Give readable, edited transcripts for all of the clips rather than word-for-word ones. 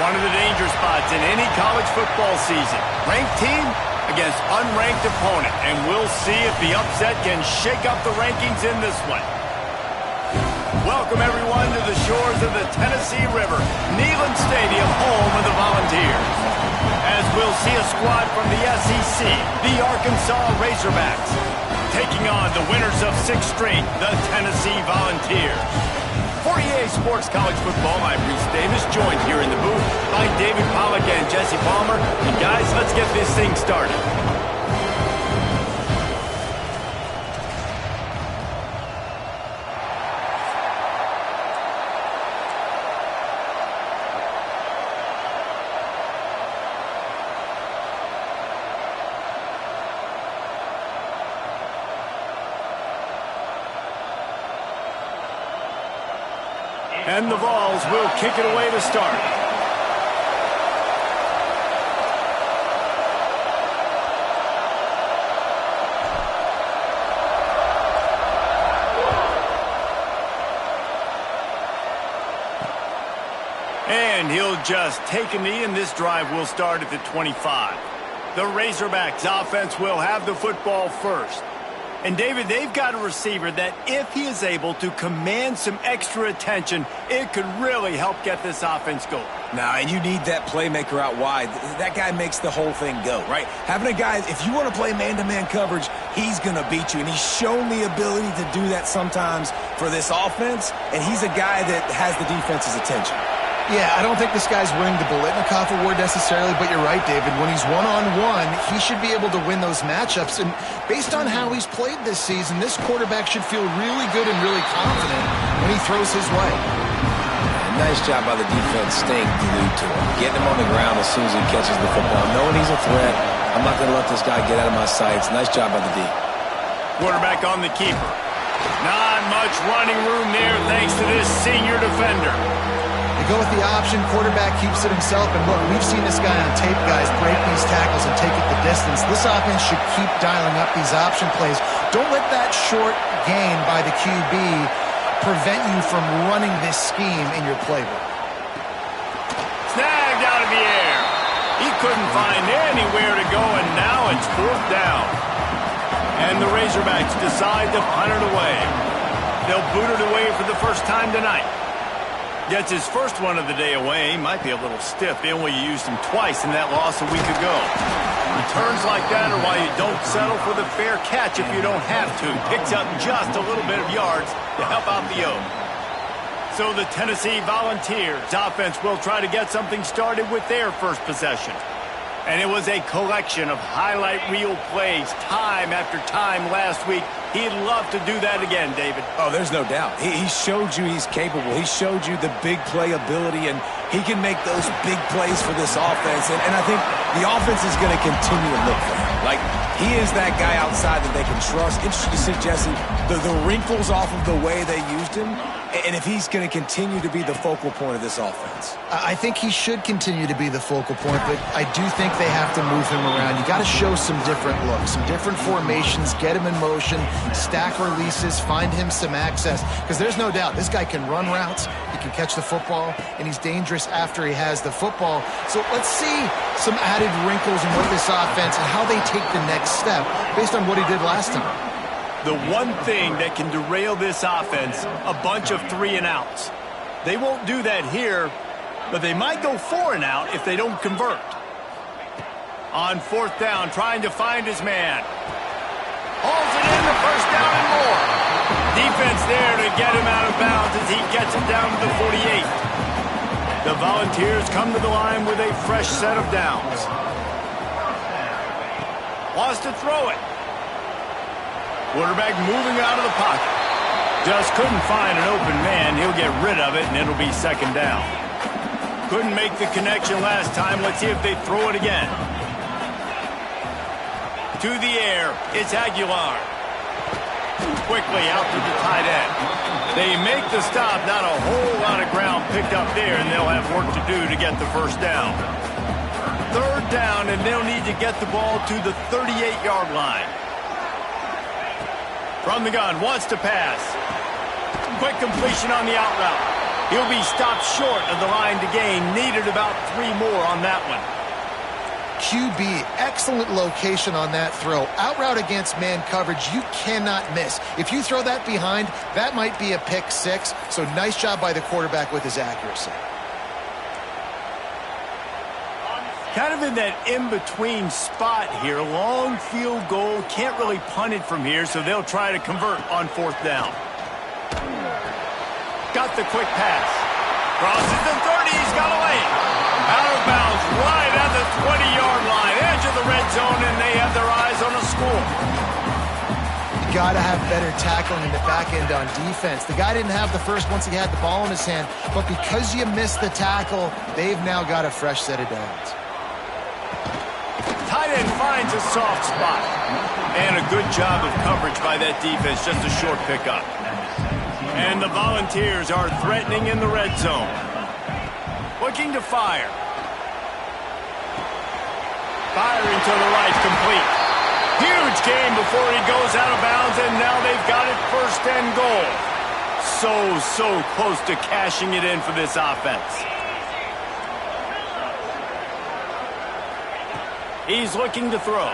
One of the danger spots in any college football season. Ranked team against unranked opponent. And we'll see if the upset can shake up the rankings in this one. Welcome, everyone, to the shores of the Tennessee River. Neyland Stadium, home of the Volunteers. As we'll see a squad from the SEC, the Arkansas Razorbacks, taking on the winners of 6th straight, the Tennessee Volunteers. For EA Sports College Football, I'm Reese Davis, joined here in the booth by David Pollack and Jesse Palmer. And guys, let's get this thing started. And the Vols will kick it away to start. And he'll just take a knee, and this drive will start at the 25. The Razorbacks offense will have the football first. And, David, they've got a receiver that if he is able to command some extra attention, it could really help get this offense going. Now, and you need that playmaker out wide. That guy makes the whole thing go, right? Having a guy, if you want to play man-to-man coverage, he's going to beat you. And he's shown the ability to do that sometimes for this offense. And he's a guy that has the defense's attention. Yeah, I don't think this guy's winning the Biletnikoff Award necessarily, but you're right, David. When he's one-on-one, he should be able to win those matchups. And based on how he's played this season, this quarterback should feel really good and really confident when he throws his way. Nice job by the defense staying glued to him, getting him on the ground as soon as he catches the football, knowing he's a threat. I'm not going to let this guy get out of my sights. Nice job by the D. Quarterback on the keeper. Not much running room there thanks to this senior defender. They go with the option, quarterback keeps it himself, and look, we've seen this guy on tape, guys, break these tackles and take it the distance. This offense should keep dialing up these option plays. Don't let that short gain by the QB prevent you from running this scheme in your playbook. Snagged out of the air. He couldn't find anywhere to go, and now it's 4th down. And the Razorbacks decide to punt it away. They'll boot it away for the first time tonight. Gets his first one of the day away. He might be a little stiff. They only used him twice in that loss a week ago. Returns like that are why you don't settle for the fair catch if you don't have to. Picks up just a little bit of yards to help out the O. So the Tennessee Volunteers offense will try to get something started with their first possession. And it was a collection of highlight reel plays time after time last week. He'd love to do that again, David. Oh, there's no doubt. He showed you he's capable. He showed you the big play ability, and he can make those big plays for this offense. And I think the offense is going to continue to look for him. Like, he is that guy outside that they can trust. Interesting to see, Jesse, the wrinkles off of the way they used him, and if he's going to continue to be the focal point of this offense. I think he should continue to be the focal point, but I do think they have to move him around. You got to show some different looks, some different formations, get him in motion, stack releases, find him some access, because there's no doubt this guy can run routes, he can catch the football, and he's dangerous after he has the football. So let's see some added wrinkles in what this offense and how they take the next step based on what he did last time. The one thing that can derail this offense, a bunch of 3-and-outs. They won't do that here, but they might go 4-and-out if they don't convert. On 4th down, trying to find his man. Hauls it in, the first down and more. Defense there to get him out of bounds as he gets it down to the 48. The Volunteers come to the line with a fresh set of downs. Wants to throw it. Quarterback moving out of the pocket. Just couldn't find an open man. He'll get rid of it, and it'll be 2nd down. Couldn't make the connection last time. Let's see if they throw it again. To the air, it's Aguilar. Quickly out to the tight end. They make the stop. Not a whole lot of ground picked up there, and they'll have work to do to get the first down. 3rd down, and they'll need to get the ball to the 38-yard line. From the gun, wants to pass. Quick completion on the out route. He'll be stopped short of the line to gain. Needed about 3 more on that one. QB, excellent location on that throw. Out route against man coverage, you cannot miss. If you throw that behind, that might be a pick 6. So nice job by the quarterback with his accuracy. Kind of in that in-between spot here. Long field goal. Can't really punt it from here, so they'll try to convert on 4th down. Got the quick pass. Crosses the 30. He's got away. Out of bounds right at the 20-yard line. Edge of the red zone, and they have their eyes on a score. You got to have better tackling in the back end on defense. The guy didn't have the first once he had the ball in his hand, but because you missed the tackle, they've now got a fresh set of downs. Tight end finds a soft spot. And a good job of coverage by that defense. Just a short pickup. And the Volunteers are threatening in the red zone. Looking to fire. Firing to the right, complete. Huge game before he goes out of bounds, and now they've got it 1st and goal. So close to cashing it in for this offense. He's looking to throw.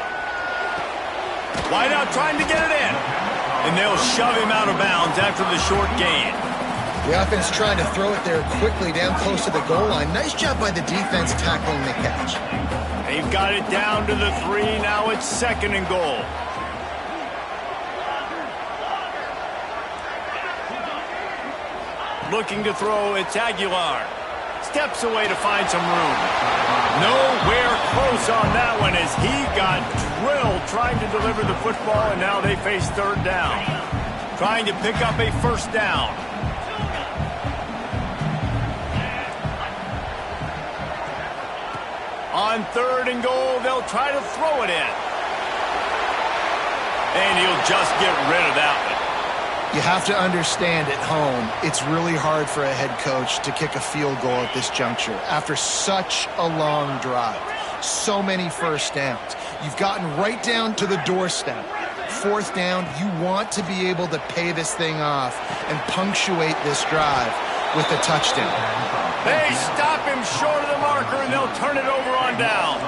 Wide out trying to get it in. And they'll shove him out of bounds after the short gain. The offense trying to throw it there quickly down close to the goal line. Nice job by the defense tackling the catch. They've got it down to the 3. Now it's 2nd and goal. Looking to throw, it's Aguilar. Steps away to find some room. Nowhere close on that one as he got drilled trying to deliver the football, and now they face 3rd down. Trying to pick up a 1st down. On 3rd and goal, they'll try to throw it in. And he'll just get rid of that one. You have to understand at home, it's really hard for a head coach to kick a field goal at this juncture after such a long drive. So many 1st downs. You've gotten right down to the doorstep. 4th down, you want to be able to pay this thing off and punctuate this drive with a touchdown. They stop him short of the marker, and they'll turn it over on downs.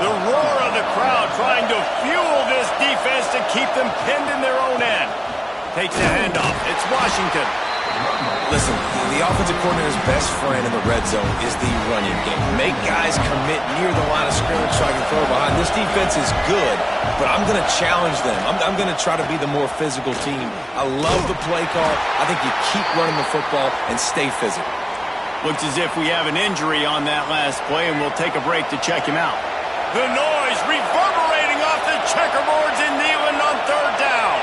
The roar of the crowd trying to fuel this defense to keep them pinned in their own end. Takes the handoff. It's Washington. Listen, the offensive coordinator's best friend in the red zone is the running game. Make guys commit near the line of scrimmage so I can throw behind. This defense is good, but I'm going to challenge them. I'm going to try to be the more physical team. I love the play call. I think you keep running the football and stay physical. Looks as if we have an injury on that last play, and we'll take a break to check him out. The noise reverberating off the checkerboards in Neyland on 3rd down.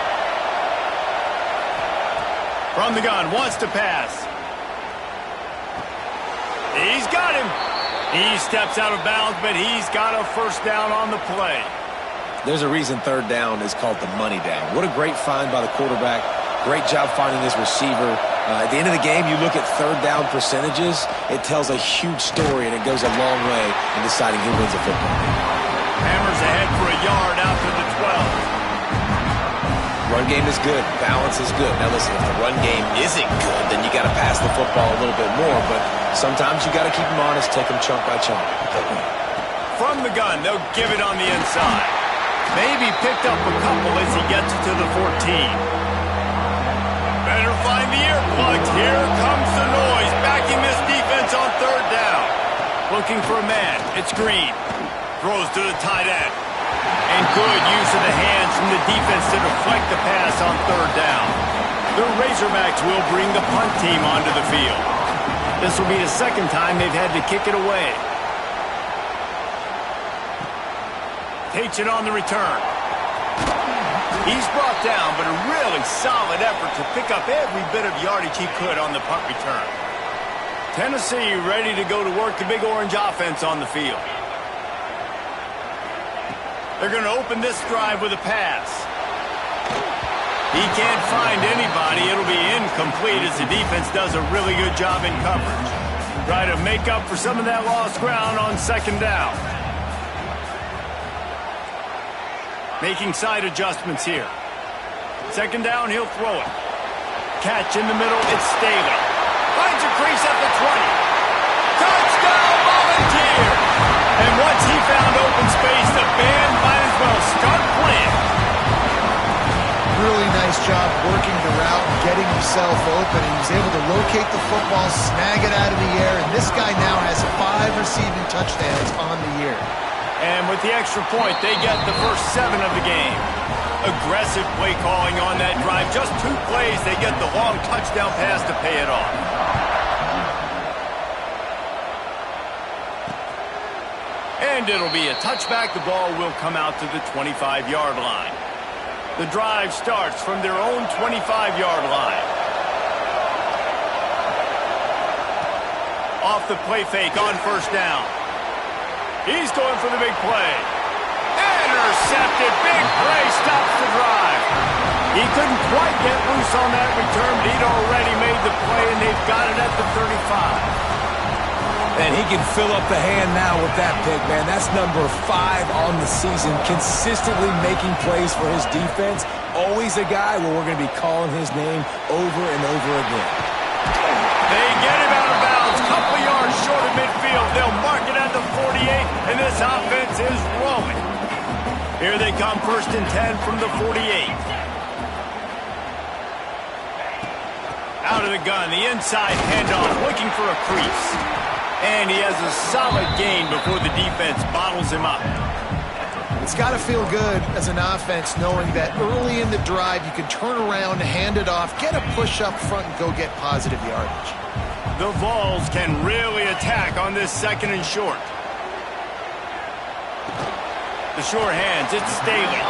From the gun, wants to pass. He's got him. He steps out of bounds, but he's got a 1st down on the play. There's a reason 3rd down is called the money down. What a great find by the quarterback. Great job finding his receiver. At the end of the game, you look at 3rd down percentages. It tells a huge story, and it goes a long way in deciding who wins a football game. Hammers ahead for a yard out to the 12. Run game is good. Balance is good. Now listen, if the run game isn't good, then you got to pass the football a little bit more. But sometimes you got to keep them honest, take them chunk by chunk. From the gun, they'll give it on the inside. Maybe picked up a couple as he gets to the 14. Better find the earplugs. Here comes the noise, backing this defense on 3rd down. Looking for a man. It's Green. Throws to the tight end. And good use of the hands from the defense to deflect the pass on 3rd down. The Razorbacks will bring the punt team onto the field. This will be the 2nd time they've had to kick it away. Takes it on the return. He's brought down, but a really solid effort to pick up every bit of yardage he could on the punt return. Tennessee ready to go to work the Big Orange offense on the field. They're going to open this drive with a pass. He can't find anybody. It'll be incomplete as the defense does a really good job in coverage. Try to make up for some of that lost ground on 2nd down. Making side adjustments here. 2nd down, he'll throw it. Catch in the middle, it's Staley. Finds a crease at the 20. Touchdown, Volunteer! And once he found open space, the band might as well start playing. Really nice job working the route and getting himself open. He was able to locate the football, snag it out of the air, and this guy now has 5 receiving touchdowns on the year. And with the extra point, they get the first 7 of the game. Aggressive play calling on that drive. Just 2 plays, they get the long touchdown pass to pay it off. And it'll be a touchback. The ball will come out to the 25-yard line. The drive starts from their own 25-yard line. Off the play fake on first down. He's going for the big play. Intercepted. Big play stops the drive. He couldn't quite get loose on that return, but he'd already made the play, and they've got it at the 35. And he can fill up the hand now with that pick, man. That's number 5 on the season, consistently making plays for his defense. Always a guy where we're going to be calling his name over and over again. They get him out of bounds, couple yards short of midfield. They'll mark it at the 48, and this offense is rolling. Here they come, 1st and 10 from the 48. Out of the gun, the inside handoff, looking for a crease. And he has a solid gain before the defense bottles him up. It's got to feel good as an offense knowing that early in the drive you can turn around, hand it off, get a push up front, and go get positive yardage. The Vols can really attack on this 2nd and short. The short hands, it's Staley.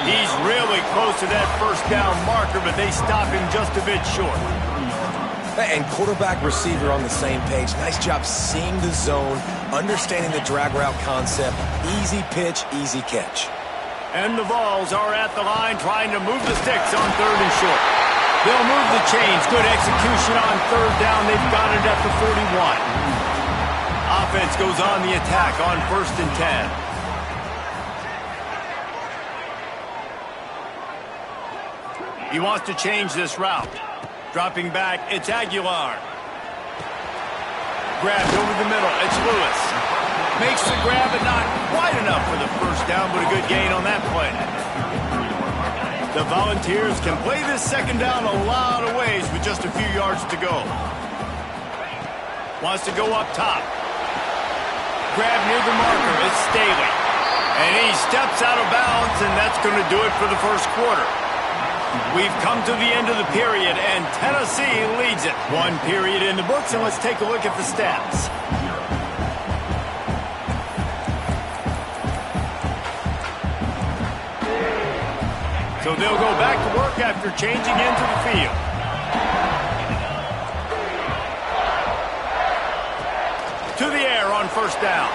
He's really close to that first down marker, but they stop him just a bit short. And quarterback receiver on the same page. Nice job seeing the zone, understanding the drag route concept. Easy pitch, easy catch. And the Vols are at the line trying to move the sticks on 3rd and short. They'll move the chains. Good execution on 3rd down. They've got it at the 41. Offense goes on the attack on 1st and 10. He wants to change this route. Dropping back, it's Aguilar. Grabbed over the middle, it's Lewis. Makes the grab, but not quite enough for the first down, but a good gain on that play. The Volunteers can play this 2nd down a lot of ways with just a few yards to go. Wants to go up top. Grab near the marker, it's Staley. And he steps out of bounds, and that's going to do it for the first quarter. We've come to the end of the period, and Tennessee leads it. 1 period in the books, and let's take a look at the stats. So they'll go back to work after changing into the field. To the air on first down.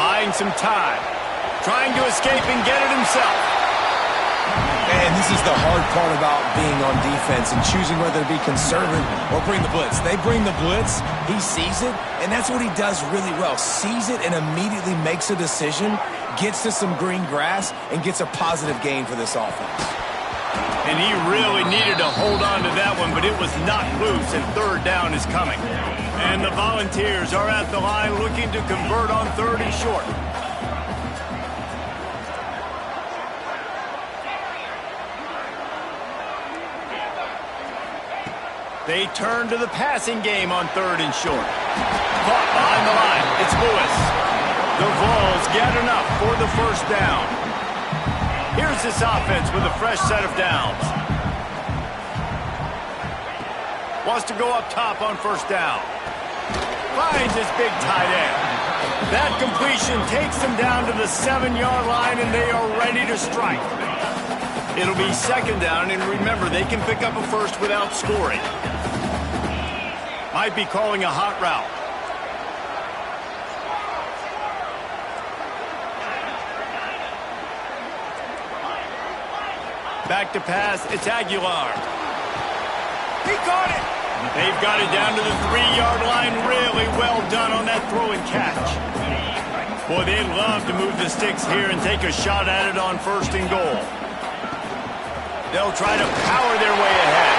Buying some time. Trying to escape and get it himself. And this is the hard part about being on defense and choosing whether to be conservative or bring the blitz. They bring the blitz, he sees it, and that's what he does really well. Sees it and immediately makes a decision, gets to some green grass, and gets a positive gain for this offense. And he really needed to hold on to that one, but it was knocked loose, and 3rd down is coming. And the Volunteers are at the line looking to convert on 3rd and short. They turn to the passing game on 3rd and short. Caught behind the line. It's Lewis. The Vols get enough for the first down. Here's this offense with a fresh set of downs. Wants to go up top on first down. Finds his big tight end. That completion takes them down to the 7-yard line, and they are ready to strike. It'll be 2nd down, and remember, they can pick up a first without scoring. Might be calling a hot route. Back to pass, it's Aguilar. He caught it! They've got it down to the 3-yard line. Really well done on that throw and catch. Boy, they'd love to move the sticks here and take a shot at it on 1st and goal. They'll try to power their way ahead.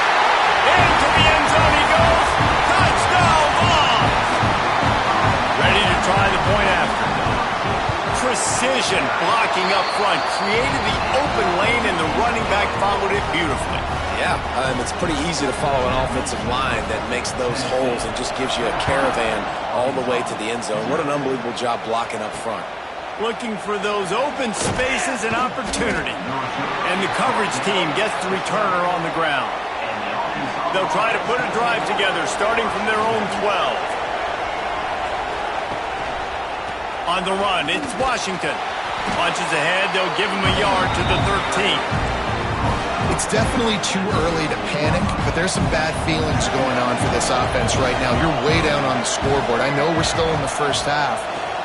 Into the end zone he goes. Touchdown! precision blocking up front, created the open lane, and the running back followed it beautifully. Yeah, it's pretty easy to follow an offensive line that makes those holes and just gives you a caravan all the way to the end zone. What an unbelievable job blocking up front. Looking for those open spaces and opportunity. And the coverage team gets the returner on the ground. They'll try to put a drive together, starting from their own 12. On the run, it's Washington. Punches ahead, they'll give him a yard to the 13. It's definitely too early to panic, but there's some bad feelings going on for this offense right now. You're way down on the scoreboard. I know we're still in the first half,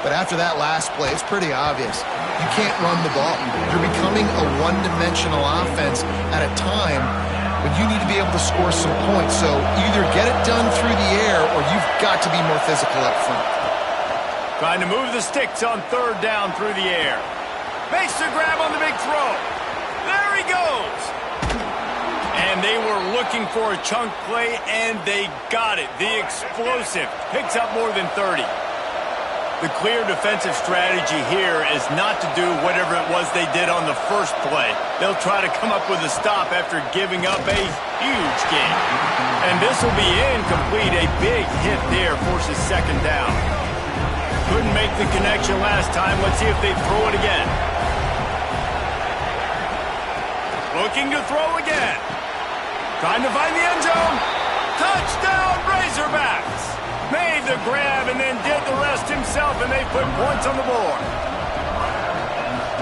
but after that last play, it's pretty obvious. You can't run the ball. You're becoming a one-dimensional offense at a time when you need to be able to score some points. So either get it done through the air or you've got to be more physical up front. Trying to move the sticks on third down through the air. Makes the grab on the big throw. There he goes. And they were looking for a chunk play, and they got it. The explosive picks up more than 30. The clear defensive strategy here is not to do whatever it was they did on the first play. They'll try to come up with a stop after giving up a huge gain. And this will be incomplete. A big hit there forces second down. Couldn't make the connection last time. Let's see if they throw it again. Looking to throw again. Trying to find the end zone. Touchdown, Razorbacks. Made the grab and then did the rest himself, and they put points on the board.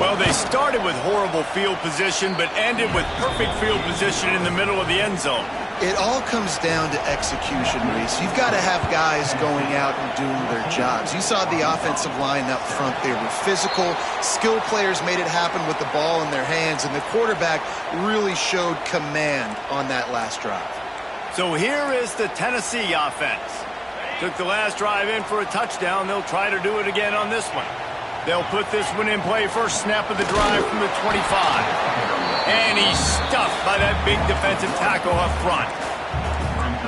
Well, they started with horrible field position, but ended with perfect field position in the middle of the end zone. It all comes down to execution, Reese. You've got to have guys going out and doing their jobs. You saw the offensive line up front. They were physical. Skill players made it happen with the ball in their hands, and the quarterback really showed command on that last drive. So here is the Tennessee offense. Took the last drive in for a touchdown. They'll try to do it again on this one. They'll put this one in play first snap of the drive from the 25. And he's stuffed by that big defensive tackle up front.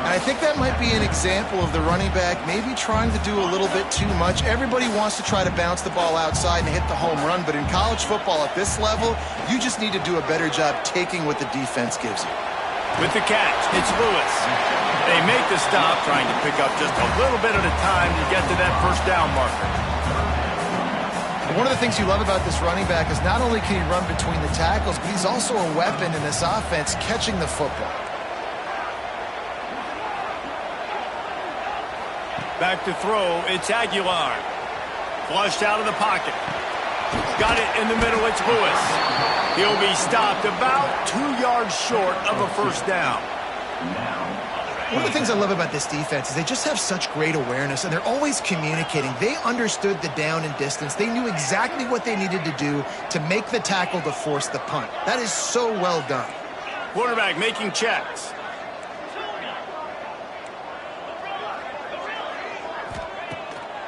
And I think that might be an example of the running back maybe trying to do a little bit too much. Everybody wants to try to bounce the ball outside and hit the home run, but in college football at this level, you just need to do a better job taking what the defense gives you. With the catch, it's Lewis. They make the stop, trying to pick up just a little bit at a time to get to that first down marker. One of the things you love about this running back is not only can he run between the tackles, but he's also a weapon in this offense catching the football. Back to throw, it's Aguilar. Flushed out of the pocket. Got it in the middle, it's Lewis. He'll be stopped about 2 yards short of a first down. One of the things I love about this defense is they just have such great awareness, and they're always communicating. They understood the down and distance. They knew exactly what they needed to do to make the tackle to force the punt. That is so well done. Quarterback making checks.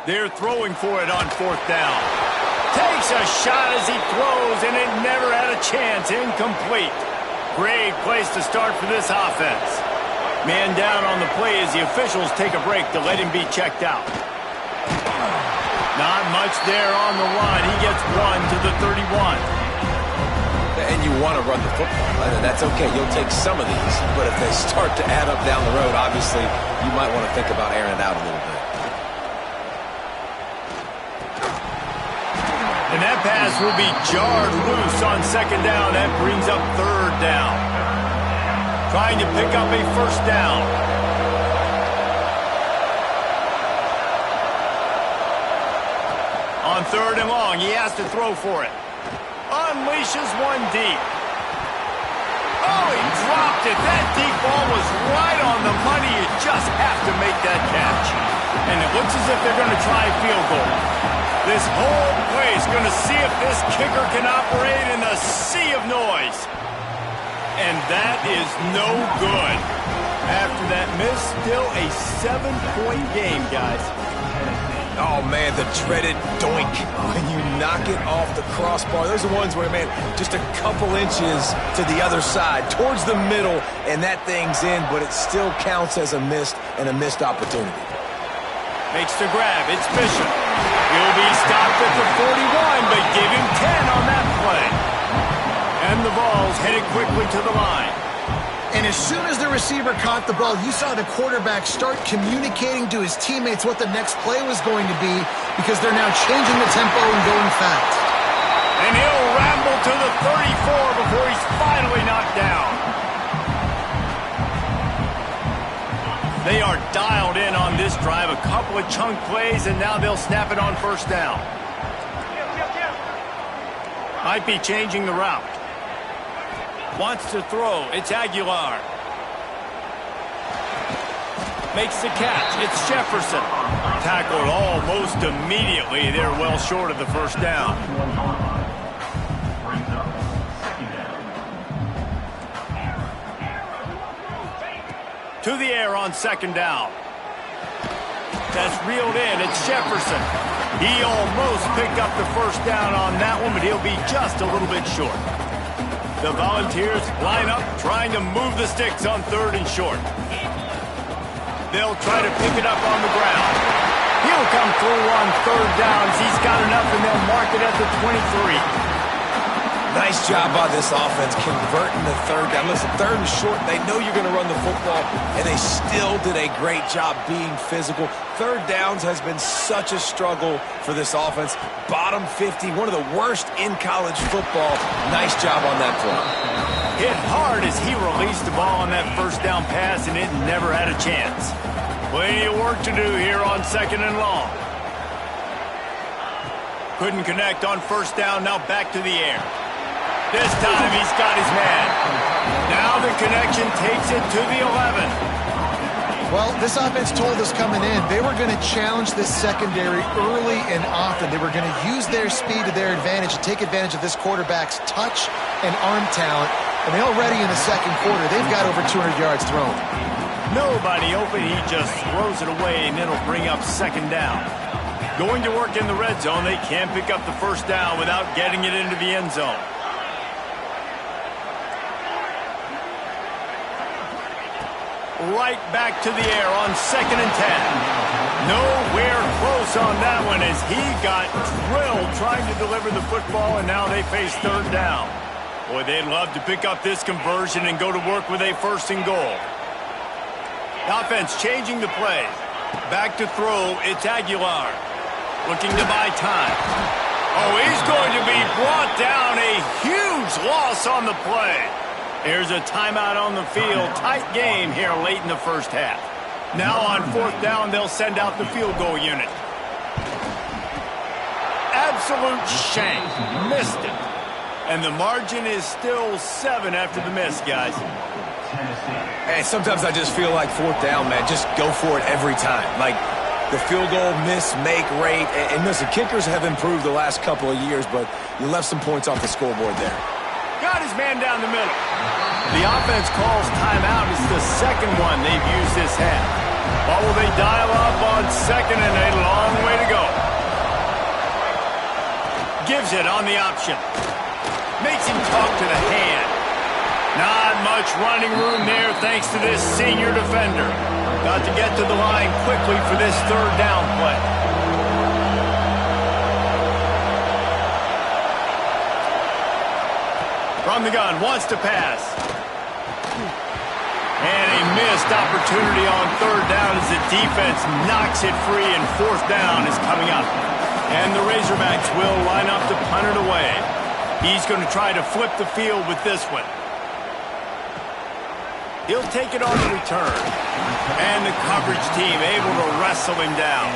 They're throwing for it on fourth down. Takes a shot as he throws, and it never had a chance. Incomplete. Great place to start for this offense. Man down on the play as the officials take a break to let him be checked out. Not much there on the run. He gets one to the 31. And you want to run the football. That's okay. You'll take some of these. But if they start to add up down the road, obviously, you might want to think about airing it out a little bit. And that pass will be jarred loose on second down. That brings up third down. Trying to pick up a first down. On third and long, he has to throw for it. Unleashes one deep. Oh, he dropped it. That deep ball was right on the money. You just have to make that catch. And it looks as if they're going to try a field goal. This whole play is going to see if this kicker can operate in the sea of noise. And that is no good. After that miss, still a 7-point game, guys. Oh, man, the dreaded doink when you knock it off the crossbar. Those are the ones where, man, just a couple inches to the other side, towards the middle, and that thing's in, but it still counts as a missed opportunity. Makes the grab. It's Bishop. He'll be stopped at the 41, but give him 10 on that play. And the ball's headed quickly to the line. And as soon as the receiver caught the ball, you saw the quarterback start communicating to his teammates what the next play was going to be because they're now changing the tempo and going fast. And he'll ramble to the 34 before he's finally knocked down. They are dialed in on this drive. A couple of chunk plays, and now they'll snap it on first down. Might be changing the route. Wants to throw. It's Aguilar. Makes the catch. It's Jefferson. Tackled almost immediately. They're well short of the first down. To the air on second down. That's reeled in. It's Jefferson. He almost picked up the first down on that one, but he'll be just a little bit short. The Volunteers line up, trying to move the sticks on third and short. They'll try to pick it up on the ground. He'll come through on third downs. He's got enough, and they'll mark it at the 23. Nice job by this offense converting the third down. Listen, third and short, they know you're going to run the football, and they still did a great job being physical. Third downs has been such a struggle for this offense. Bottom 50, one of the worst in college football. Nice job on that play. Hit hard as he released the ball on that first down pass, and it never had a chance. Plenty of work to do here on second and long. Couldn't connect on first down, now back to the air. This time he's got his man. Now the connection takes it to the 11. Well, this offense told us coming in they were going to challenge this secondary early and often. They were going to use their speed to their advantage and take advantage of this quarterback's touch and arm talent. And they already in the second quarter, they've got over 200 yards thrown. Nobody open. He just throws it away, and it'll bring up second down. Going to work in the red zone. They can't pick up the first down without getting it into the end zone. Right back to the air on second and 10. Nowhere close on that one as he got drilled trying to deliver the football, and now they face third down. Boy, they'd love to pick up this conversion and go to work with a first and goal. The offense changing the play. Back to throw, it's Aguilar. Looking to buy time. Oh, he's going to be brought down. A huge loss on the play. There's a timeout on the field. Tight game here late in the first half. Now on fourth down, they'll send out the field goal unit. Absolute shank. Missed it. And the margin is still 7 after the miss, guys. Hey, sometimes I just feel like fourth down, man. Just go for it every time. Like the field goal miss-make rate. And listen, kickers have improved the last couple of years, but you left some points off the scoreboard there. Got his man down the middle. The offense calls timeout. It's the second one they've used this half. What will they dial up on second, and a long way to go. Gives it on the option. Makes him talk to the hand. Not much running room there thanks to this senior defender. Got to get to the line quickly for this third down play. From the gun, wants to pass. And a missed opportunity on third down as the defense knocks it free, and fourth down is coming up. And the Razorbacks will line up to punt it away. He's going to try to flip the field with this one. He'll take it on the return. And the coverage team able to wrestle him down.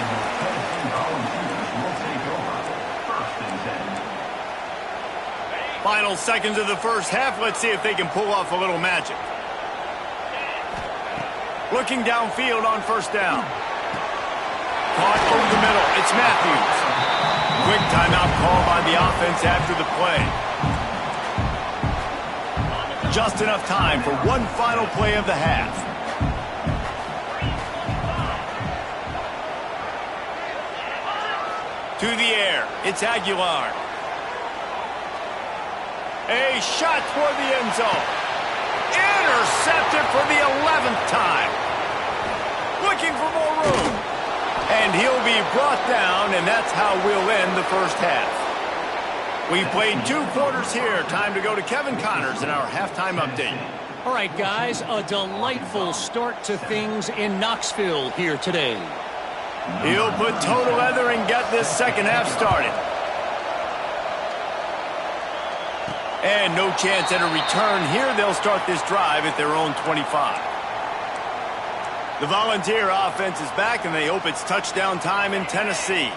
Final seconds of the first half. Let's see if they can pull off a little magic. Looking downfield on first down. Caught over the middle. It's Matthews. Quick timeout call by the offense after the play. Just enough time for one final play of the half. To the air. It's Aguilar. A shot toward the end zone. Intercepted for the 11th time. Looking for more room. And he'll be brought down, and that's how we'll end the first half. We've played 2 quarters here. Time to go to Kevin Connors in our halftime update. All right, guys, a delightful start to things in Knoxville here today. He'll put toe to leather and get this second half started. And no chance at a return here. They'll start this drive at their own 25. The Volunteer offense is back, and they hope it's touchdown time in Tennessee.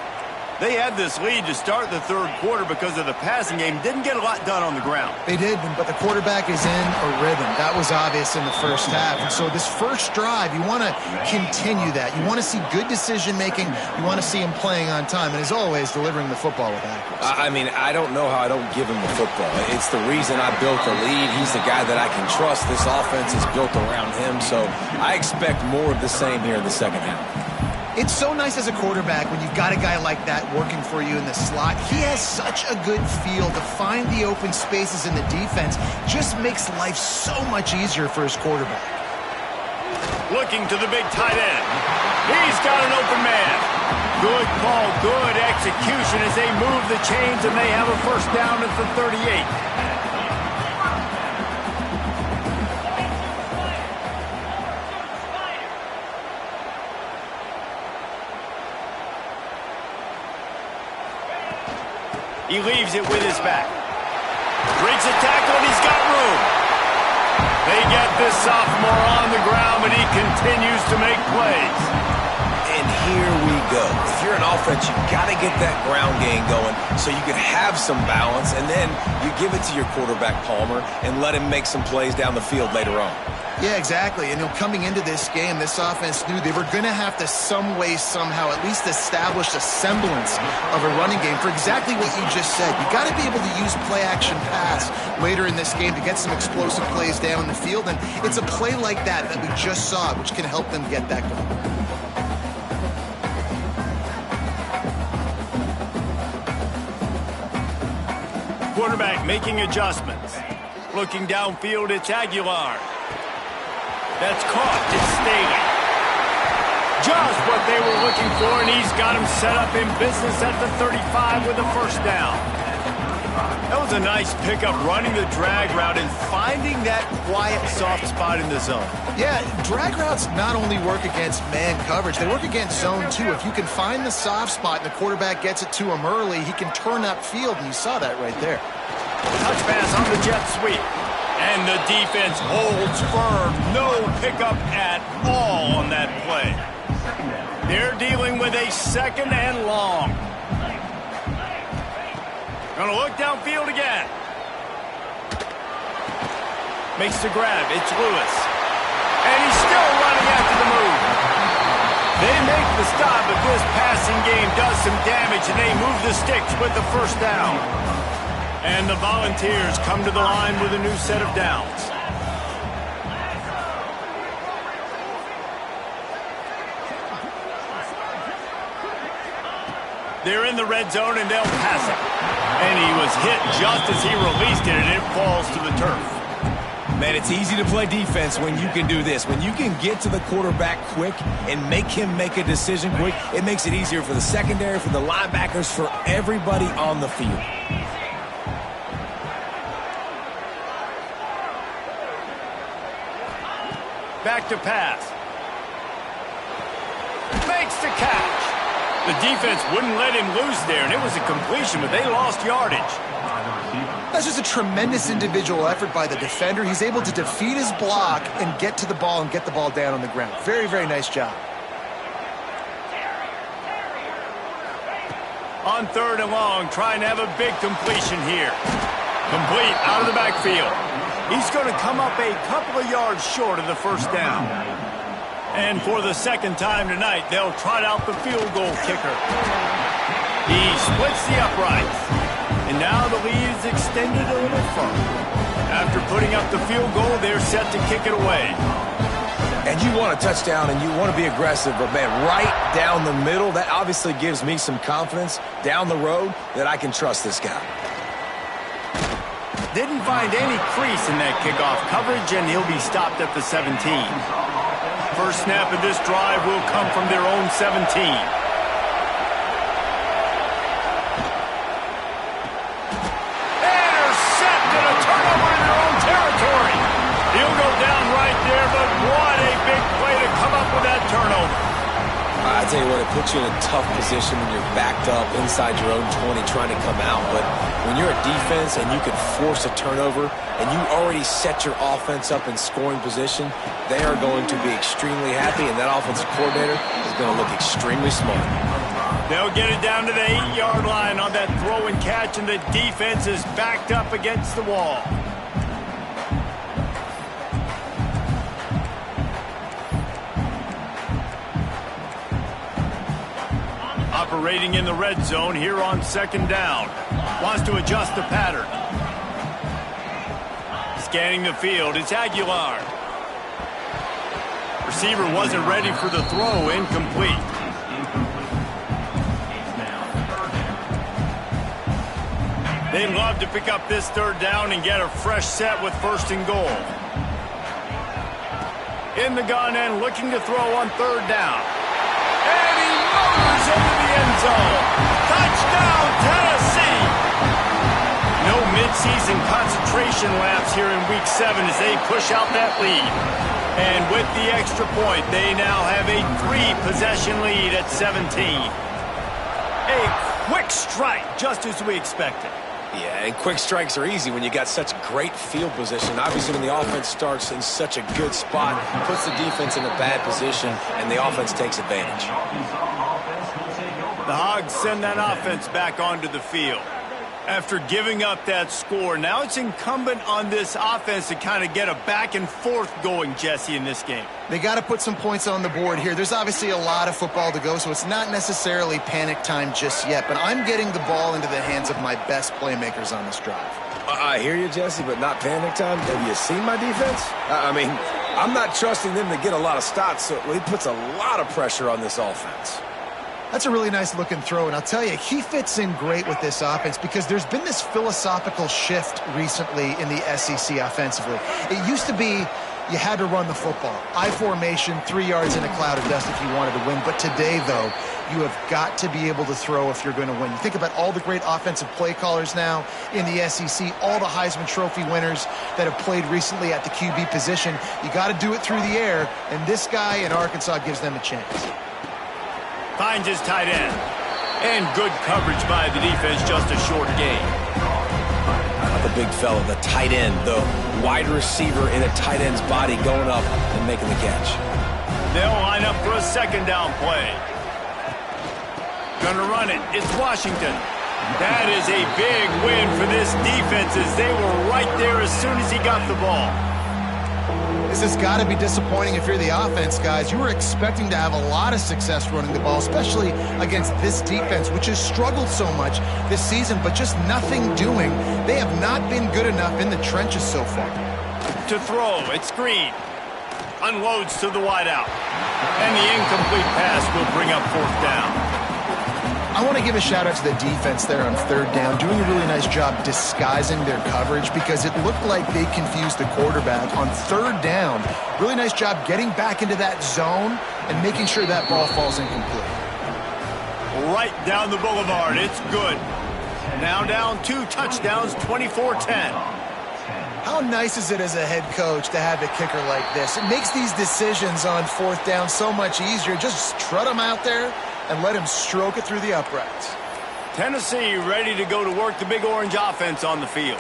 They had this lead to start the third quarter because of the passing game. Didn't get a lot done on the ground. They did, but the quarterback is in a rhythm. That was obvious in the first half. And so this first drive, you want to continue that. You want to see good decision-making. You want to see him playing on time. And as always, delivering the football with accuracy. I mean, I don't know how I don't give him the football. It's the reason I built the lead. He's the guy that I can trust. This offense is built around him. So I expect more of the same here in the second half. It's so nice as a quarterback when you've got a guy like that working for you in the slot. He has such a good feel to find the open spaces in the defense. Just makes life so much easier for his quarterback. Looking to the big tight end. He's got an open man. Good call, good execution as they move the chains, and they have a first down at the 38. He leaves it with his back. Breaks a tackle, and he's got room. They get this sophomore on the ground, but he continues to make plays. And here we go. If you're an offense, you got to get that ground game going so you can have some balance, and then you give it to your quarterback, Palmer, and let him make some plays down the field later on. Yeah, exactly. And coming into this game, this offense knew they were going to have to some way, somehow, at least establish a semblance of a running game for exactly what you just said. You got to be able to use play-action pass later in this game to get some explosive plays down the field. And it's a play like that we just saw, which can help them get that going. Quarterback making adjustments. Looking downfield, it's Aguilar. That's caught. It's Staley. Just what they were looking for, and he's got him set up in business at the 35 with a first down. That was a nice pickup, running the drag route and finding that quiet, soft spot in the zone. Yeah, drag routes not only work against man coverage, they work against zone too. If you can find the soft spot and the quarterback gets it to him early, he can turn upfield, and you saw that right there. Touch pass on the jet sweep. And the defense holds firm. No pickup at all on that play. They're dealing with a second and long. Gonna look downfield again. Makes the grab. It's Lewis. And he's still running after the move. They make the stop, but this passing game does some damage, and they move the sticks with the first down. And the Volunteers come to the line with a new set of downs. They're in the red zone, and they'll pass it. And he was hit just as he released it, and it falls to the turf. Man, it's easy to play defense when you can do this. When you can get to the quarterback quick and make him make a decision quick, it makes it easier for the secondary, for the linebackers, for everybody on the field. Back to pass. Makes the catch. The defense wouldn't let him loose there, and it was a completion, but they lost yardage. That's just a tremendous individual effort by the defender. He's able to defeat his block and get to the ball and get the ball down on the ground. Very, very nice job. On third and long, trying to have a big completion here. Complete out of the backfield. He's going to come up a couple of yards short of the first down. And for the second time tonight, they'll trot out the field goal kicker. He splits the uprights. And now the lead is extended a little further. After putting up the field goal, they're set to kick it away. And you want a touchdown and you want to be aggressive, but man, right down the middle, that obviously gives me some confidence down the road that I can trust this guy. Didn't find any crease in that kickoff coverage, and he'll be stopped at the 17. First snap of this drive will come from their own 17. Intercepted, a turnover in their own territory. He'll go down right there, but what a big play to come up with that turnover. I tell you what, it puts you in a tough position when you're backed up inside your own 20 trying to come out. But when you're a defense and you can force a turnover and you already set your offense up in scoring position, they are going to be extremely happy, and that offensive coordinator is going to look extremely smart. They'll get it down to the 8-yard line on that throw and catch, and the defense is backed up against the wall. Operating in the red zone here on second down. Wants to adjust the pattern. Scanning the field, it's Aguilar. Receiver wasn't ready for the throw, incomplete. They'd love to pick up this third down and get a fresh set with first and goal. In the gun and looking to throw on third down. And he motors into the end zone. Touchdown, Tennessee! No midseason concentration lapse here in Week 7 as they push out that lead. And with the extra point, they now have a 3-possession lead at 17. A quick strike, just as we expected. Yeah, and quick strikes are easy when you got such great field position. Obviously, when the offense starts in such a good spot, puts the defense in a bad position, and the offense takes advantage. The Hogs send that offense back onto the field. After giving up that score, now it's incumbent on this offense to kind of get a back and forth going, Jesse, in this game. They got to put some points on the board here. There's obviously a lot of football to go, so it's not necessarily panic time just yet, but I'm getting the ball into the hands of my best playmakers on this drive. I hear you, Jesse, but not panic time. Have you seen my defense? I mean, I'm not trusting them to get a lot of stops, so he puts a lot of pressure on this offense. That's a really nice looking throw, and I'll tell you, he fits in great with this offense because there's been this philosophical shift recently in the SEC offensively. It used to be you had to run the football. I formation, 3 yards in a cloud of dust if you wanted to win. But today, though, you have got to be able to throw if you're going to win. You think about all the great offensive play callers now in the SEC, all the Heisman Trophy winners that have played recently at the QB position. You got to do it through the air, and this guy in Arkansas gives them a chance. Finds his tight end. And good coverage by the defense, just a short gain. The big fella, the tight end, the wide receiver in a tight end's body going up and making the catch. They'll line up for a second down play. Gonna run it. It's Washington. That is a big win for this defense as they were right there as soon as he got the ball. This has got to be disappointing if you're the offense, guys. You were expecting to have a lot of success running the ball, especially against this defense, which has struggled so much this season, but just nothing doing. They have not been good enough in the trenches so far. To throw, it's Green. Unloads to the wideout. And the incomplete pass will bring up fourth down. I want to give a shout-out to the defense there on third down, doing a really nice job disguising their coverage because it looked like they confused the quarterback on third down. Really nice job getting back into that zone and making sure that ball falls incomplete. Right down the boulevard. It's good. Now down 2 touchdowns, 24-10. How nice is it as a head coach to have a kicker like this? It makes these decisions on fourth down so much easier. Just trot him out there and let him stroke it through the uprights. Tennessee ready to go to work the Big Orange offense on the field.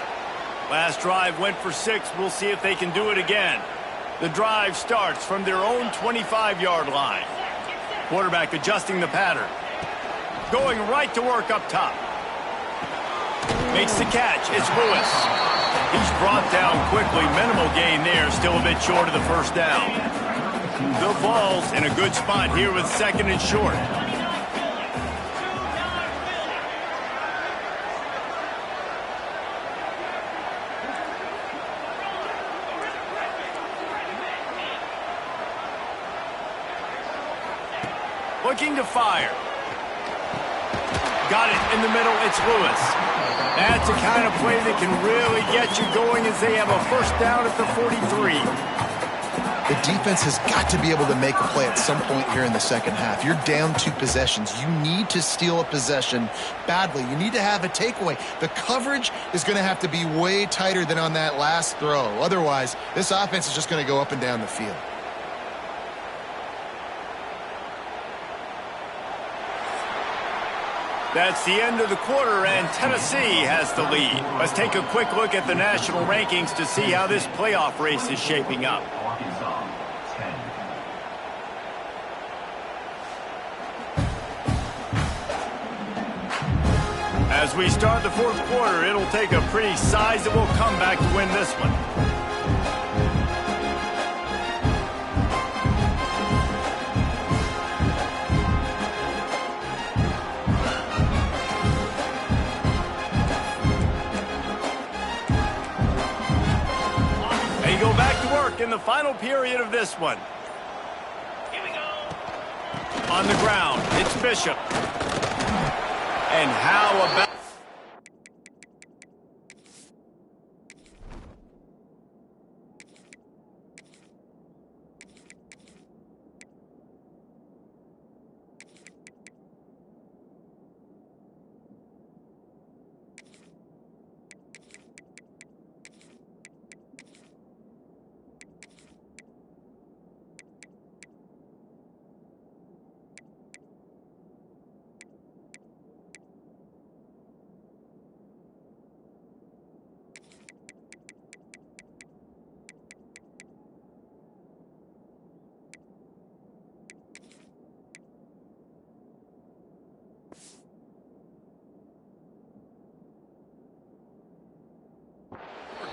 Last drive went for 6. We'll see if they can do it again. The drive starts from their own 25-yard line. Quarterback adjusting the pattern. Going right to work up top. Makes the catch. It's Lewis. He's brought down quickly. Minimal gain there. Still a bit short of the first down. The ball's in a good spot here with second and short. Looking to fire. Got it in the middle. It's Lewis. That's the kind of play that can really get you going as they have a first down at the 43. the defense has got to be able to make a play at some point here in the second half. You're down 2 possessions. You need to steal a possession badly. You need to have a takeaway. The coverage is going to have to be way tighter than on that last throw. Otherwise, this offense is just going to go up and down the field. That's the end of the quarter, and Tennessee has the lead. Let's take a quick look at the national rankings to see how this playoff race is shaping up. As we start the fourth quarter, it'll take a pretty sizable comeback to win this one. Go back to work in the final period of this one. Here we go. On the ground, it's Bishop. And how about...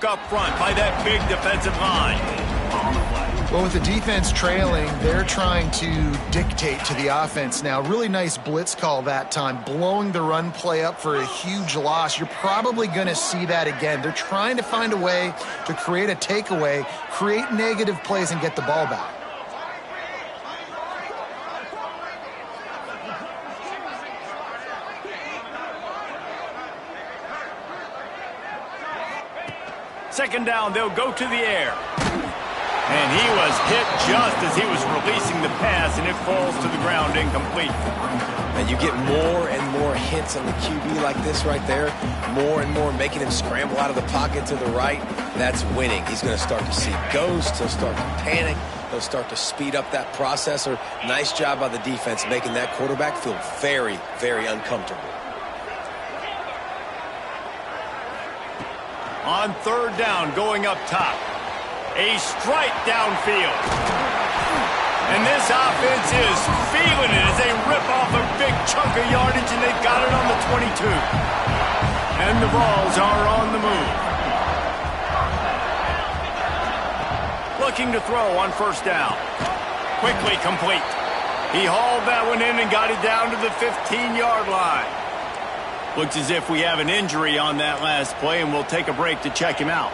up front by that big defensive line. Well, with the defense trailing, they're trying to dictate to the offense now. Really nice blitz call that time, blowing the run play up for a huge loss. You're probably going to see that again. They're trying to find a way to create a takeaway, create negative plays, and get the ball back. Second down, they'll go to the air. And he was hit just as he was releasing the pass, and it falls to the ground incomplete. And you get more and more hits on the QB like this right there. More and more making him scramble out of the pocket to the right. That's winning. He's going to start to see ghosts. He'll start to panic. He'll start to speed up that processor. Nice job by the defense making that quarterback feel very, very uncomfortable. On third down, going up top. A strike downfield. And this offense is feeling it as they rip off a big chunk of yardage, and they've got it on the 22. And the balls are on the move. Looking to throw on first down. Quickly complete. He hauled that one in and got it down to the 15-yard line. Looks as if we have an injury on that last play, and we'll take a break to check him out.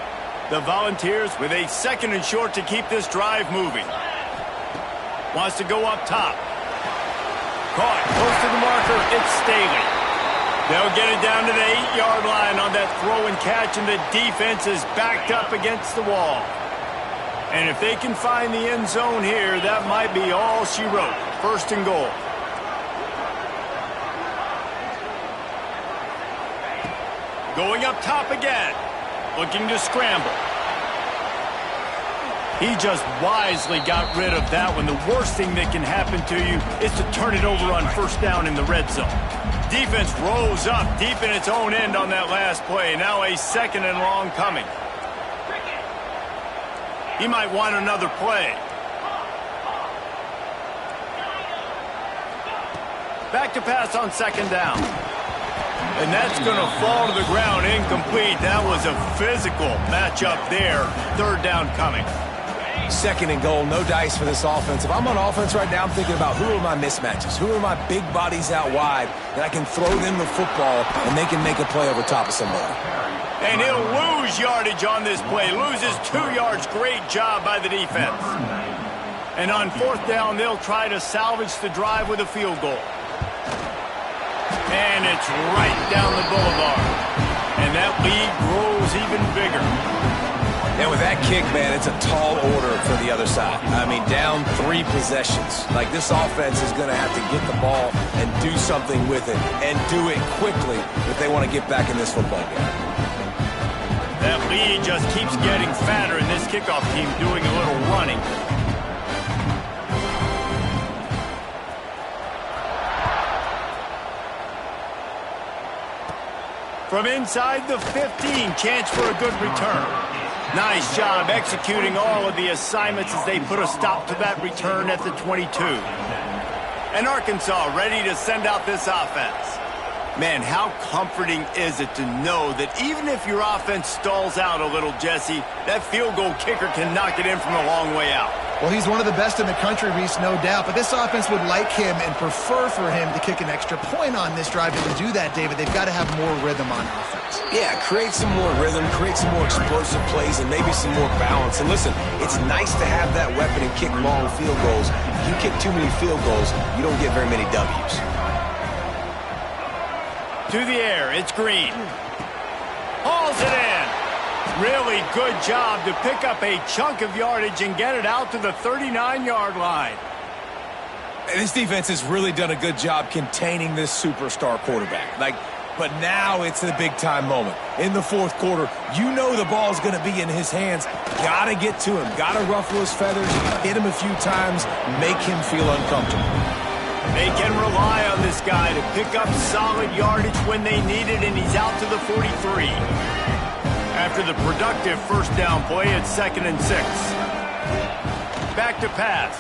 The Volunteers with a second and short to keep this drive moving. Wants to go up top. Caught close to the marker. It's Staley. They'll get it down to the 8-yard line on that throw and catch, and the defense is backed up against the wall. And if they can find the end zone here, that might be all she wrote. First and goal. Going up top again. Looking to scramble. He just wisely got rid of that one. The worst thing that can happen to you is to turn it over on first down in the red zone. Defense rose up deep in its own end on that last play. Now a second and long coming. He might want another play. Back to pass on second down. And that's going to fall to the ground incomplete. That was a physical matchup there. Third down coming. Second and goal, no dice for this offense. If I'm on offense right now, I'm thinking about who are my mismatches? Who are my big bodies out wide that I can throw them the football and they can make a play over top of somebody. And he'll lose yardage on this play. Loses 2 yards. Great job by the defense. And on fourth down, they'll try to salvage the drive with a field goal. And it's right down the boulevard. And that lead grows even bigger. And with that kick, man, it's a tall order for the other side. I mean, down 3 possessions. Like, this offense is going to have to get the ball and do something with it, and do it quickly if they want to get back in this football game. That lead just keeps getting fatter, and this kickoff team doing a little running. From inside the 15, chance for a good return. Nice job executing all of the assignments as they put a stop to that return at the 22. And Arkansas ready to send out this offense. Man, how comforting is it to know that even if your offense stalls out a little, Jesse, that field goal kicker can knock it in from a long way out. Well, he's one of the best in the country, Reese, no doubt. But this offense would like him and prefer for him to kick an extra point on this drive. And to do that, David, they've got to have more rhythm on offense. Yeah, create some more rhythm, create some more explosive plays, and maybe some more balance. And listen, it's nice to have that weapon and kick long field goals. If you kick too many field goals, you don't get very many W's. To the air, it's Green. Hauls it in. Really good job to pick up a chunk of yardage and get it out to the 39-yard line. And this defense has really done a good job containing this superstar quarterback. But now it's the big-time moment. In the fourth quarter, you know the ball's going to be in his hands. Got to get to him. Got to ruffle his feathers, hit him a few times, make him feel uncomfortable. They can rely on this guy to pick up solid yardage when they need it, and he's out to the 43. After the productive first down play, it's 2nd and 6. Back to pass.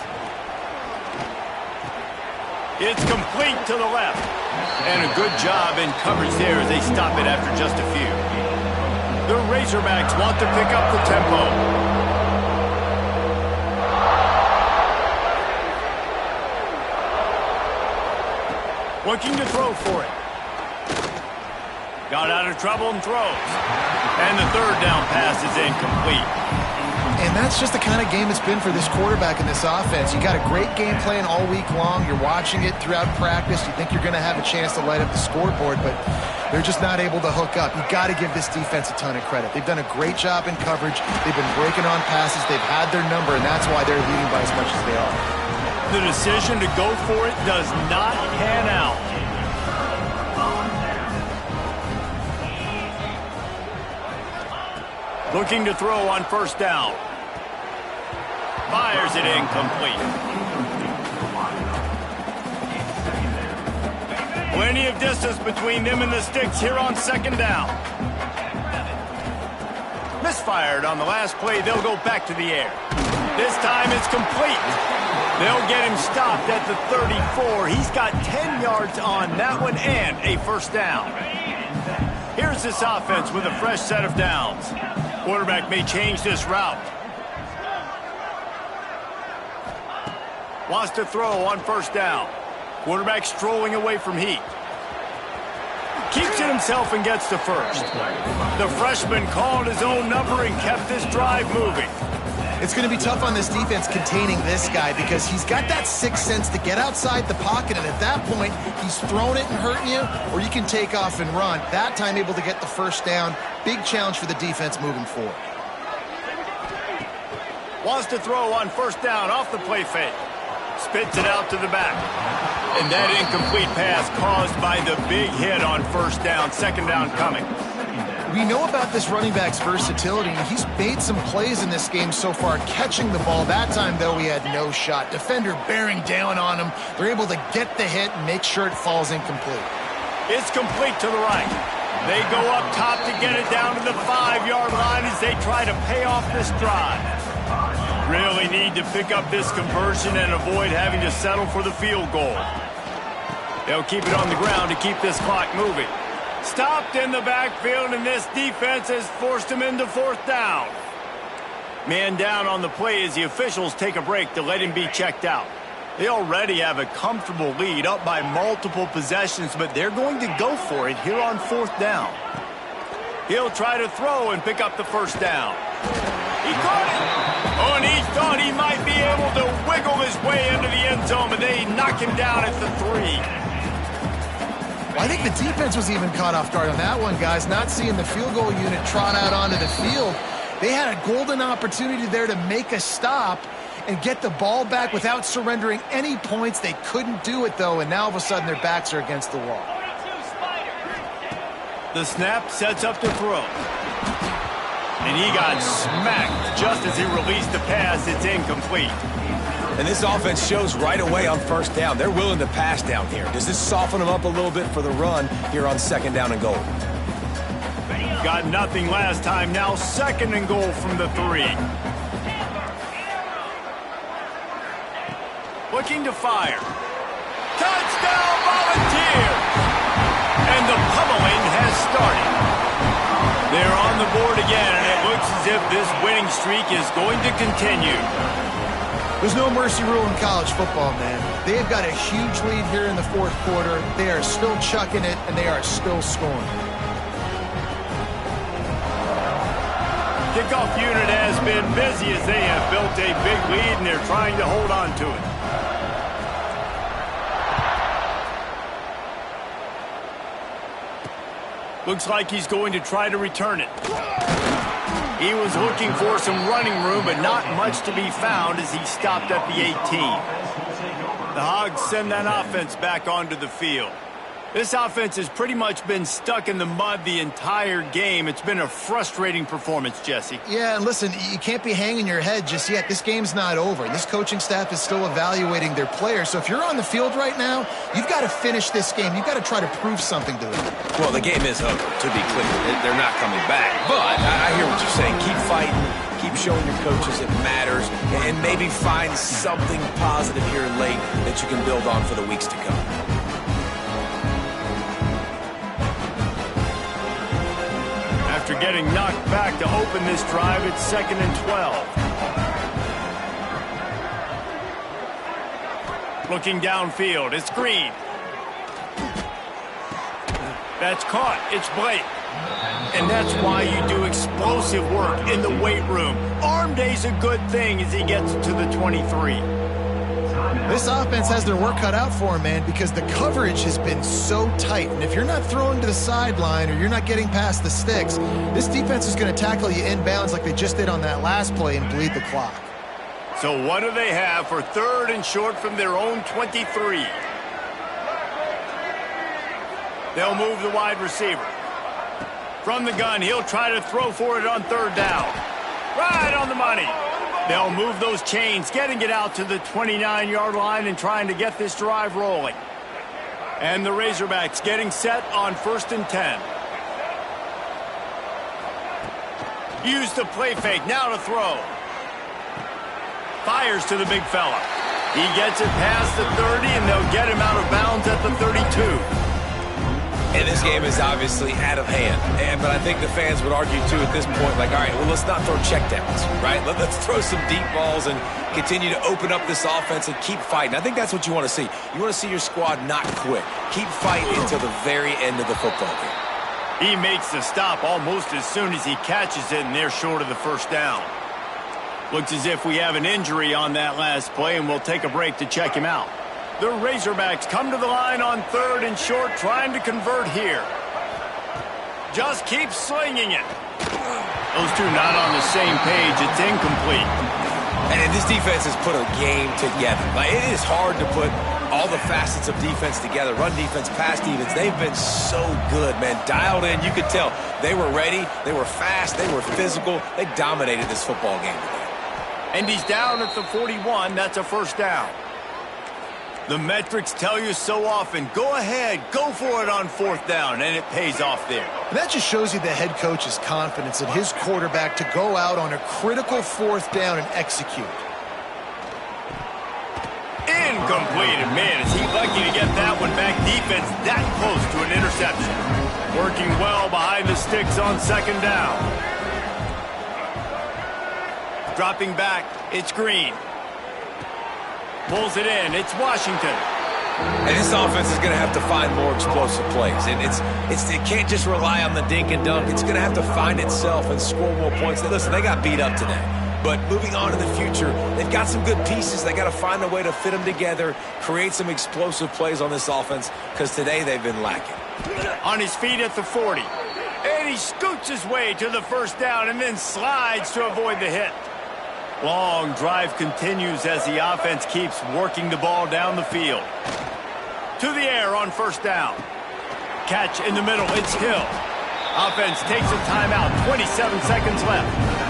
It's complete to the left. And a good job in coverage there as they stop it after just a few. The Razorbacks want to pick up the tempo. Looking to throw for it. Got out of trouble and throws. And the third down pass is incomplete. And that's just the kind of game it's been for this quarterback in this offense. You got a great game plan all week long. You're watching it throughout practice. You think you're going to have a chance to light up the scoreboard, but they're just not able to hook up. You got to give this defense a ton of credit. They've done a great job in coverage. They've been breaking on passes. They've had their number, and that's why they're leading by as much as they are. The decision to go for it does not pan out. Looking to throw on first down. Fires it incomplete. Plenty of distance between them and the sticks here on 2nd down. Misfired on the last play. They'll go back to the air. This time it's complete. They'll get him stopped at the 34. He's got 10 yards on that one and a first down. Here's this offense with a fresh set of downs. Quarterback may change this route. Wants to throw on first down. Quarterback strolling away from heat. Keeps it himself and gets to first. The freshman called his own number and kept this drive moving. It's going to be tough on this defense containing this guy because he's got that sixth sense to get outside the pocket, and at that point, he's throwing it and hurting you, or you can take off and run. That time able to get the first down. Big challenge for the defense moving forward. Wants to throw on first down off the play fake. Spits it out to the back. And that incomplete pass caused by the big hit on first down. 2nd down coming. We know about this running back's versatility, and he's made some plays in this game so far, catching the ball. That time, though, he had no shot. Defender bearing down on him. They're able to get the hit and make sure it falls incomplete. It's complete to the right. They go up top to get it down to the 5-yard line as they try to pay off this drive. Really need to pick up this conversion and avoid having to settle for the field goal. They'll keep it on the ground to keep this clock moving. Stopped in the backfield, and this defense has forced him into 4th down. Man down on the play as the officials take a break to let him be checked out. They already have a comfortable lead, up by multiple possessions, but they're going to go for it here on 4th down. He'll try to throw and pick up the first down. He caught it. Oh, and he thought he might be able to wiggle his way into the end zone, but they knock him down at the 3. I think the defense was even caught off guard on that one, guys. Not seeing the field goal unit trot out onto the field. They had a golden opportunity there to make a stop and get the ball back without surrendering any points. They couldn't do it, though, and now all of a sudden their backs are against the wall. The snap sets up to throw. And he got smacked just as he released the pass. It's incomplete. And this offense shows right away on first down. They're willing to pass down here. Does this soften them up a little bit for the run here on second down and goal? Got nothing last time. Now second and goal from the 3. Looking to fire. Touchdown Volunteers! And the pummeling has started. They're on the board again, and it looks as if this winning streak is going to continue. There's no mercy rule in college football, man. They have got a huge lead here in the fourth quarter. They are still chucking it, and they are still scoring. Kickoff unit has been busy as they have built a big lead, and they're trying to hold on to it. Looks like he's going to try to return it. He was looking for some running room, but not much to be found as he stopped at the 18. The Hogs send that offense back onto the field. This offense has pretty much been stuck in the mud the entire game. It's been a frustrating performance, Jesse. Yeah, and listen, you can't be hanging your head just yet. This game's not over. This coaching staff is still evaluating their players. So if you're on the field right now, you've got to finish this game. You've got to try to prove something to them. Well, the game is over, to be clear. They're not coming back. But I hear what you're saying. Keep fighting. Keep showing your coaches it matters. And maybe find something positive here late that you can build on for the weeks to come. After getting knocked back to open this drive, it's second and 12. Looking downfield, it's Green. That's caught, it's Blake. And that's why you do explosive work in the weight room. Arm day's a good thing as he gets to the 23. This offense has their work cut out for them, man, because the coverage has been so tight. And if you're not throwing to the sideline or you're not getting past the sticks, this defense is going to tackle you inbounds like they just did on that last play and bleed the clock. So what do they have for third and short from their own 23? They'll move the wide receiver. From the gun, he'll try to throw for it on third down. Right on the money. They'll move those chains, getting it out to the 29-yard line and trying to get this drive rolling. And the Razorbacks getting set on first and 10. Use the play fake, now to throw. Fires to the big fella. He gets it past the 30, and they'll get him out of bounds at the 32. And this game is obviously out of hand. But I think the fans would argue, too, at this point, like, all right, well, let's not throw checkdowns, right? Let's throw some deep balls and continue to open up this offense and keep fighting. I think that's what you want to see. You want to see your squad not quit. Keep fighting until the very end of the football game. He makes the stop almost as soon as he catches it, and they're short of the first down. Looks as if we have an injury on that last play, and we'll take a break to check him out. The Razorbacks come to the line on third and short, trying to convert here. Just keep slinging it. Those two not on the same page. It's incomplete. And this defense has put a game together. Like, it is hard to put all the facets of defense together. Run defense, pass defense. They've been so good, man. Dialed in. You could tell they were ready. They were fast. They were physical. They dominated this football game today. And he's down at the 41. That's a first down. The metrics tell you so often, go ahead, go for it on fourth down, and it pays off there. And that just shows you the head coach's confidence in his quarterback to go out on a critical fourth down and execute. Incomplete. Man, is he lucky to get that one back. Defense that close to an interception. Working well behind the sticks on second down. Dropping back, it's Green. Pulls it in. It's Washington. And this offense is going to have to find more explosive plays. And it can't just rely on the dink and dunk. It's going to have to find itself and score more points. Listen, they got beat up today. But moving on in the future, they've got some good pieces. They got to find a way to fit them together, create some explosive plays on this offense, because today they've been lacking. On his feet at the 40. And And he scoots his way to the first down and then slides to avoid the hit. Long drive continues as the offense keeps working the ball down the field. To the air on first down. Catch in the middle. It's Hill. Offense takes a timeout. 27 seconds left.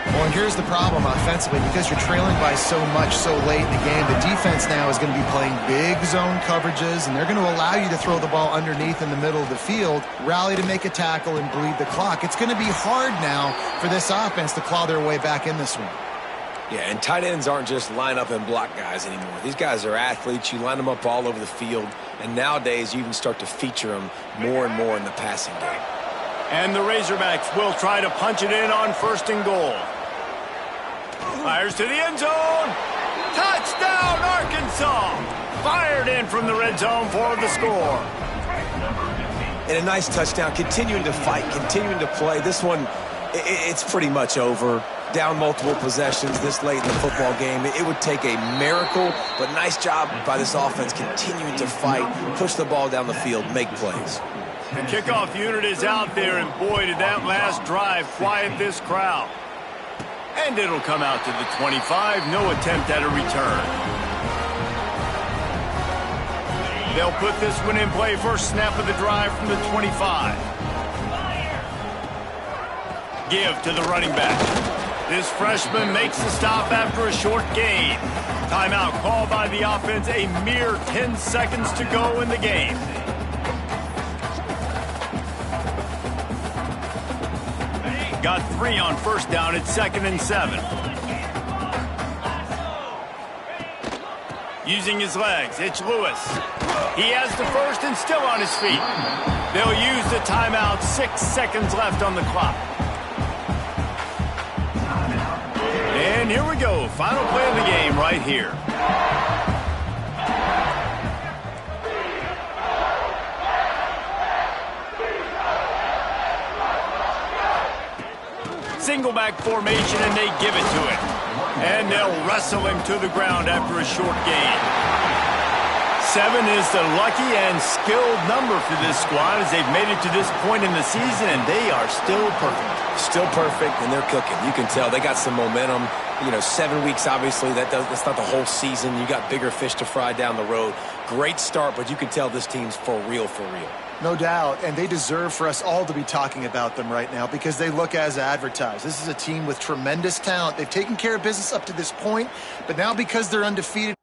Well, and here's the problem offensively. Because you're trailing by so much so late in the game, the defense now is going to be playing big zone coverages, and they're going to allow you to throw the ball underneath in the middle of the field, rally to make a tackle, and bleed the clock. It's going to be hard now for this offense to claw their way back in this one. Yeah, and tight ends aren't just line up and block guys anymore. These guys are athletes. You line them up all over the field, and nowadays you even start to feature them more and more in the passing game. And the Razorbacks will try to punch it in on first and goal. Fires to the end zone. Touchdown, Arkansas. Fired in from the red zone for the score. And a nice touchdown, continuing to fight, continuing to play. This one, it's pretty much over. Down multiple possessions this late in the football game. It would take a miracle, but nice job by this offense continuing to fight, push the ball down the field, make plays. The kickoff unit is out there, and boy, did that last drive quiet this crowd. And it'll come out to the 25. No attempt at a return. They'll put this one in play. First snap of the drive from the 25. Give to the running back. This freshman makes the stop after a short gain. Timeout called by the offense. A mere 10 seconds to go in the game. Got 3 on first down. It's 2nd and 7. Using his legs, it's Lewis. He has the first and still on his feet. They'll use the timeout. 6 seconds left on the clock. And here we go. Final play of the game right here. Single back formation, and they give it to him. And they'll wrestle him to the ground after a short gain. 7 is the lucky and skilled number for this squad as they've made it to this point in the season, and they are still perfect. Still perfect, and they're cooking. You can tell they got some momentum. You know, 7 weeks, obviously, that's not the whole season. You got bigger fish to fry down the road. Great start, but you can tell this team's for real, for real. No doubt, and they deserve for us all to be talking about them right now because they look as advertised. This is a team with tremendous talent. They've taken care of business up to this point, but now because they're undefeated,